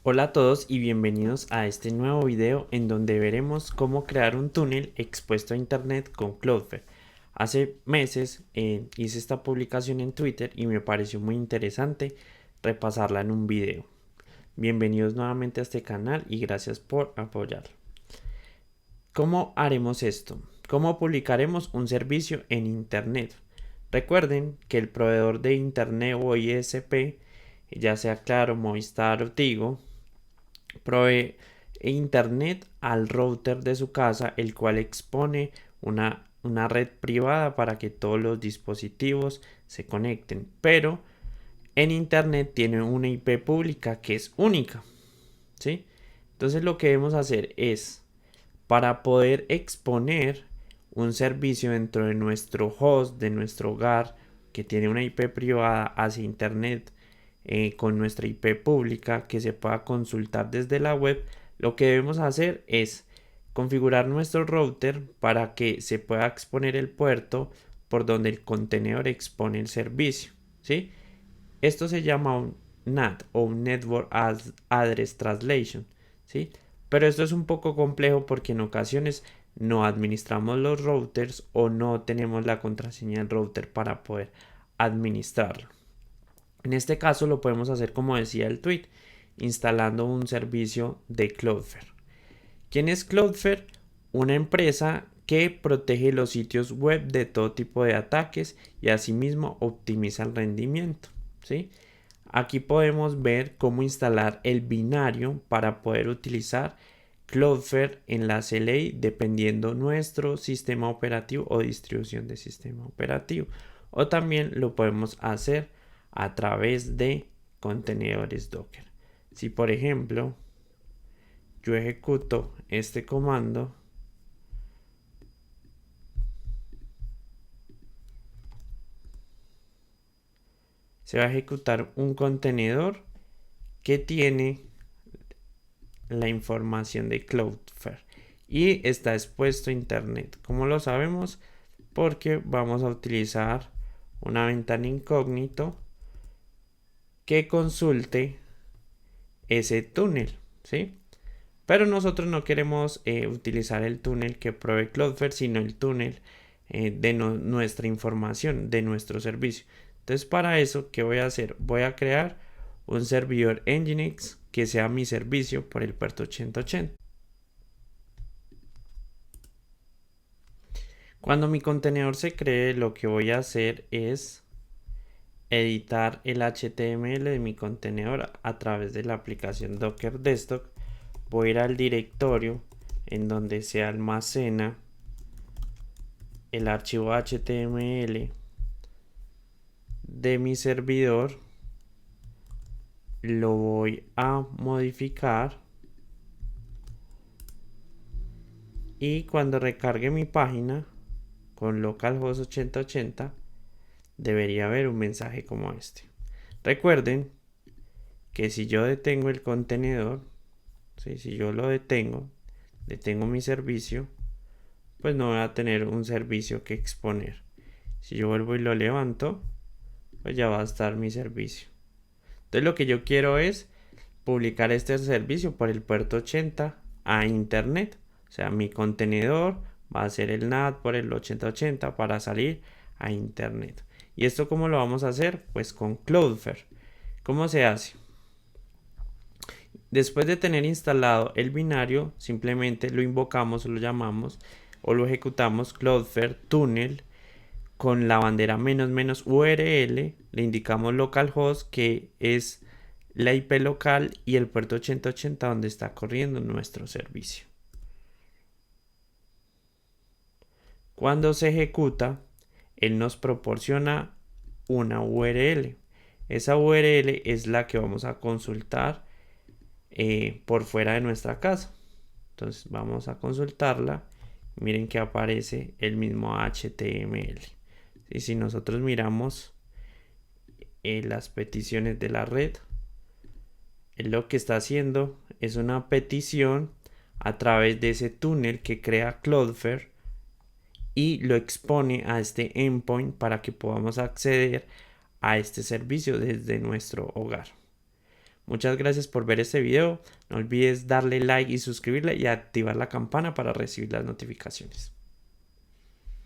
Hola a todos y bienvenidos a este nuevo video en donde veremos cómo crear un túnel expuesto a internet con Cloudflare. Hace meses hice esta publicación en Twitter y me pareció muy interesante repasarla en un video. Bienvenidos nuevamente a este canal y gracias por apoyarlo. ¿Cómo haremos esto? ¿Cómo publicaremos un servicio en internet? Recuerden que el proveedor de internet o ISP, ya sea Claro, Movistar o Tigo, provee internet al router de su casa, el cual expone una red privada para que todos los dispositivos se conecten. Pero en internet tiene una IP pública que es única, ¿sí? Entonces lo que debemos hacer es, para poder exponer un servicio dentro de nuestro host, de nuestro hogar, que tiene una IP privada hacia internet, con nuestra IP pública que se pueda consultar desde la web, lo que debemos hacer es configurar nuestro router para que se pueda exponer el puerto por donde el contenedor expone el servicio, ¿sí? Esto se llama un NAT o un Network Address Translation, ¿sí? Pero esto es un poco complejo porque en ocasiones no administramos los routers o no tenemos la contraseña del router para poder administrarlo. En este caso lo podemos hacer como decía el tweet, instalando un servicio de Cloudflare. ¿Quién es Cloudflare? Una empresa que protege los sitios web de todo tipo de ataques y asimismo optimiza el rendimiento, ¿sí? Aquí podemos ver cómo instalar el binario para poder utilizar Cloudflare en la CLI dependiendo nuestro sistema operativo o distribución de sistema operativo. O también lo podemos hacer a través de contenedores Docker. Si por ejemplo yo ejecuto este comando, se va a ejecutar un contenedor que tiene la información de Cloudflare y está expuesto a internet. ¿Cómo lo sabemos? Porque vamos a utilizar una ventana incógnito que consulte ese túnel, ¿sí? Pero nosotros no queremos utilizar el túnel que provee Cloudflare, sino el túnel de nuestra información, de nuestro servicio. Entonces, para eso, ¿qué voy a hacer? Voy a crear un servidor Nginx que sea mi servicio por el puerto 8080. Cuando mi contenedor se cree, lo que voy a hacer es editar el HTML de mi contenedor a través de la aplicación Docker Desktop. Voy a ir al directorio en donde se almacena el archivo HTML de mi servidor. Lo voy a modificar y cuando recargue mi página con localhost 8080 debería haber un mensaje como este. Recuerden que si yo detengo el contenedor, ¿sí? Si yo lo detengo mi servicio, pues no voy a tener un servicio que exponer. Si yo vuelvo y lo levanto, pues ya va a estar mi servicio. Entonces lo que yo quiero es publicar este servicio por el puerto 80 a internet. O sea, mi contenedor va a ser el NAT por el 8080 para salir a internet. ¿Y esto cómo lo vamos a hacer? Pues con Cloudflare. ¿Cómo se hace? Después de tener instalado el binario, simplemente lo invocamos o lo llamamos o lo ejecutamos Cloudflare tunnel con la bandera --URL, le indicamos localhost que es la IP local y el puerto 8080 donde está corriendo nuestro servicio. Cuando se ejecuta, él nos proporciona una URL. Esa URL es la que vamos a consultar por fuera de nuestra casa. Entonces vamos a consultarla. Miren que aparece el mismo HTML. Y si nosotros miramos las peticiones de la red, lo que está haciendo es una petición a través de ese túnel que crea Cloudflare y lo expone a este endpoint para que podamos acceder a este servicio desde nuestro hogar. Muchas gracias por ver este video. No olvides darle like y suscribirle y activar la campana para recibir las notificaciones.